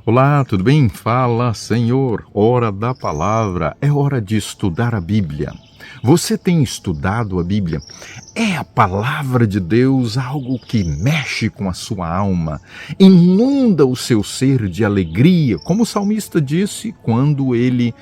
Olá, tudo bem? Fala, Senhor, hora da palavra, é hora de estudar a Bíblia. Você tem estudado a Bíblia? É a palavra de Deus algo que mexe com a sua alma, inunda o seu ser de alegria, como o salmista disse quando ele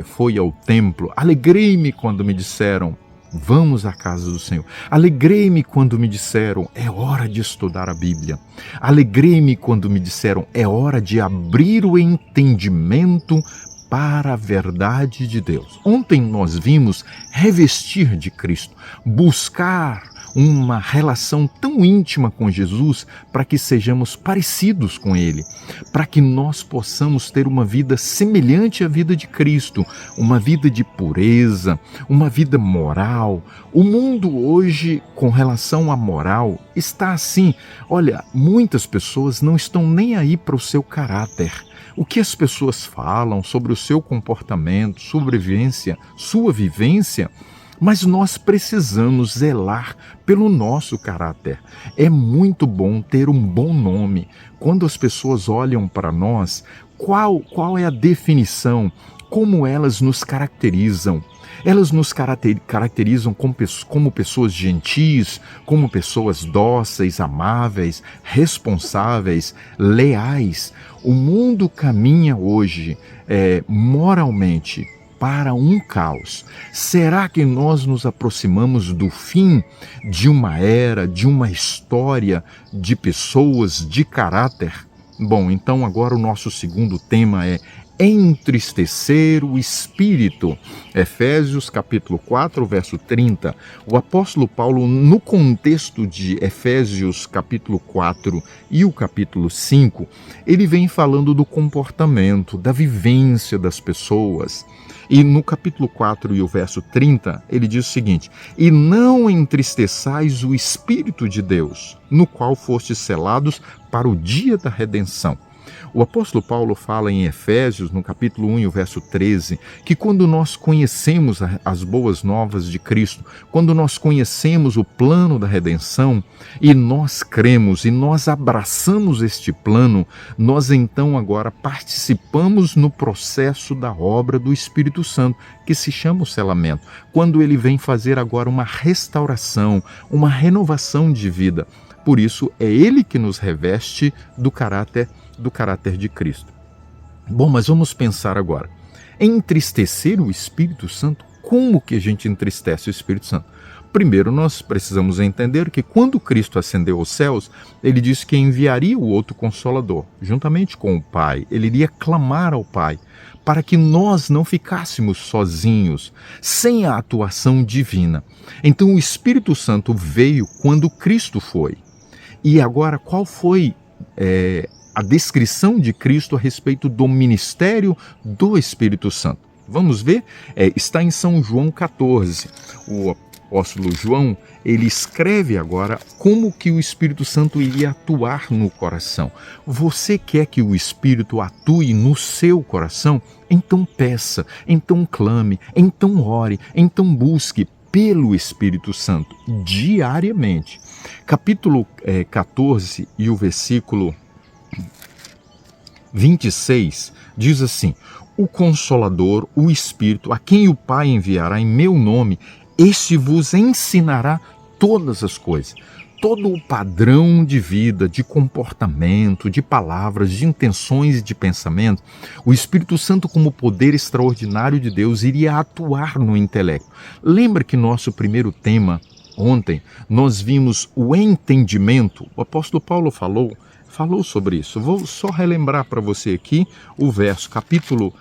foi ao templo. Alegrei-me quando me disseram, vamos à casa do Senhor. Alegrei-me quando me disseram, é hora de estudar a Bíblia. Alegrei-me quando me disseram, é hora de abrir o entendimento para a verdade de Deus. Ontem nós vimos revestir de Cristo, buscar uma relação tão íntima com Jesus para que sejamos parecidos com Ele, para que nós possamos ter uma vida semelhante à vida de Cristo, uma vida de pureza, uma vida moral. O mundo hoje, com relação à moral, está assim. Olha, muitas pessoas não estão nem aí para o seu caráter. O que as pessoas falam sobre o seu comportamento, sua vivência, mas nós precisamos zelar pelo nosso caráter. É muito bom ter um bom nome. Quando as pessoas olham para nós, qual é a definição? Como elas nos caracterizam? Elas nos caracterizam como pessoas gentis, como pessoas dóceis, amáveis, responsáveis, leais. O mundo caminha hoje moralmente para um caos. Será que nós nos aproximamos do fim de uma era, de uma história de pessoas de caráter? Bom, então agora o nosso segundo tema é entristecer o espírito. Efésios capítulo 4, verso 30. O apóstolo Paulo, no contexto de Efésios capítulo 4 e o capítulo 5, ele vem falando do comportamento, da vivência das pessoas. E no capítulo 4 e o verso 30, ele diz o seguinte: e não entristeçais o Espírito de Deus, no qual fostes selados para o dia da redenção. O apóstolo Paulo fala em Efésios, no capítulo 1 e o verso 13, que quando nós conhecemos as boas novas de Cristo, quando nós conhecemos o plano da redenção e nós cremos e nós abraçamos este plano, nós então agora participamos no processo da obra do Espírito Santo, que se chama o selamento, quando ele vem fazer agora uma restauração, uma renovação de vida. Por isso, é ele que nos reveste do caráter de Cristo. Bom, mas vamos pensar agora. Entristecer o Espírito Santo, como que a gente entristece o Espírito Santo? Primeiro, nós precisamos entender que quando Cristo ascendeu aos céus, ele disse que enviaria o outro Consolador, juntamente com o Pai. Ele iria clamar ao Pai, para que nós não ficássemos sozinhos, sem a atuação divina. Então, o Espírito Santo veio quando Cristo foi. E agora, qual foi a descrição de Cristo a respeito do ministério do Espírito Santo? Vamos ver? Está em São João 14. O apóstolo João, ele escreve agora como que o Espírito Santo iria atuar no coração. Você quer que o Espírito atue no seu coração? Então peça, então clame, então ore, então busque pelo Espírito Santo diariamente. Capítulo 14 e o versículo 26 diz assim: o Consolador, o Espírito, a quem o Pai enviará em meu nome, este vos ensinará todas as coisas. Todo o padrão de vida, de comportamento, de palavras, de intenções e de pensamento, o Espírito Santo, como poder extraordinário de Deus, iria atuar no intelecto. Lembra que nosso primeiro tema, ontem, nós vimos o entendimento? O apóstolo Paulo falou sobre isso. Vou só relembrar para você aqui o verso, capítulo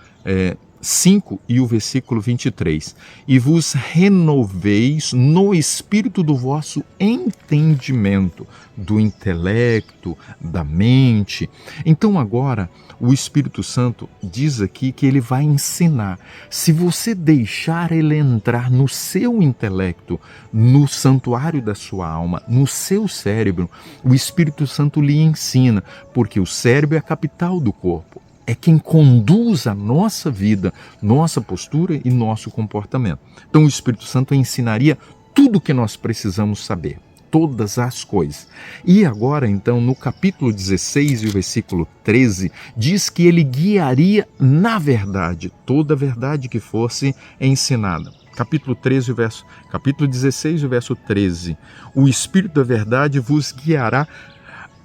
5 e o versículo 23. E vos renoveis no espírito do vosso entendimento, do intelecto, da mente. Então agora o Espírito Santo diz aqui que ele vai ensinar. Se você deixar ele entrar no seu intelecto, no santuário da sua alma, no seu cérebro, o Espírito Santo lhe ensina, porque o cérebro é a capital do corpo. É quem conduz a nossa vida, nossa postura e nosso comportamento. Então o Espírito Santo ensinaria tudo o que nós precisamos saber. todas as coisas. E agora, então, no capítulo 16 e o versículo 13, diz que ele guiaria na verdade, toda a verdade que fosse ensinada. Capítulo 16, o verso 13. O Espírito da verdade vos guiará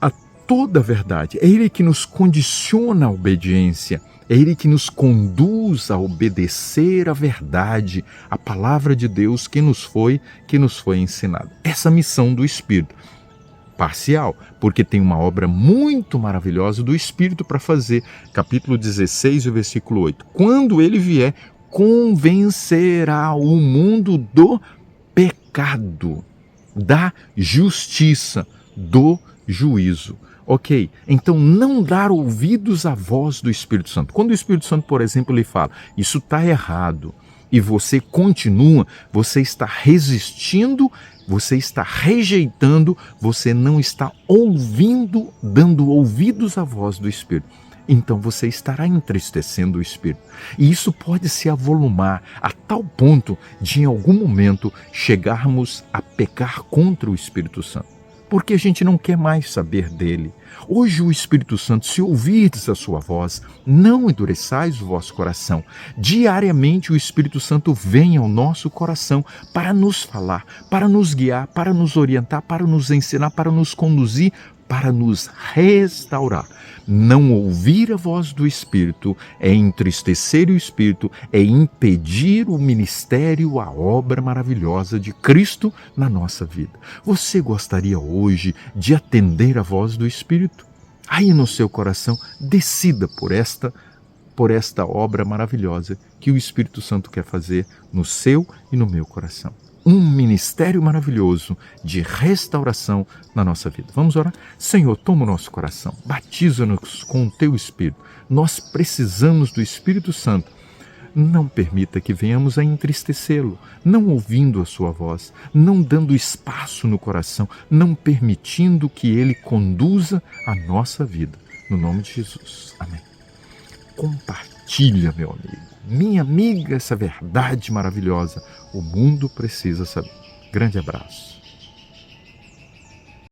a toda a verdade. É Ele que nos condiciona à obediência. É Ele que nos conduz a obedecer a verdade, a palavra de Deus que nos foi ensinada. Essa missão do Espírito, parcial, porque tem uma obra muito maravilhosa do Espírito para fazer. Capítulo 16, o versículo 8. Quando Ele vier, convencerá o mundo do pecado, da justiça, do juízo. Ok, então não dar ouvidos à voz do Espírito Santo. Quando o Espírito Santo, por exemplo, lhe fala, isso está errado, e você continua, você está resistindo, você está rejeitando, você não está ouvindo, dando ouvidos à voz do Espírito. Então você estará entristecendo o Espírito. E isso pode se avolumar a tal ponto de, em algum momento, chegarmos a pecar contra o Espírito Santo. Porque a gente não quer mais saber dele. Hoje o Espírito Santo, se ouvirdes a sua voz, não endureçais o vosso coração. Diariamente o Espírito Santo vem ao nosso coração para nos falar, para nos guiar, para nos orientar, para nos ensinar, para nos conduzir, para nos restaurar. Não ouvir a voz do Espírito é entristecer o Espírito, é impedir o ministério, a obra maravilhosa de Cristo na nossa vida. Você gostaria hoje de atender a voz do Espírito? Aí no seu coração, decida por esta obra maravilhosa que o Espírito Santo quer fazer no seu e no meu coração. Um ministério maravilhoso de restauração na nossa vida. Vamos orar? Senhor, toma o nosso coração, batiza-nos com o Teu Espírito. Nós precisamos do Espírito Santo. Não permita que venhamos a entristecê-lo, não ouvindo a sua voz, não dando espaço no coração, não permitindo que Ele conduza a nossa vida. No nome de Jesus. Amém. Compartilha, meu amigo, minha amiga, essa verdade maravilhosa. O mundo precisa saber. Grande abraço.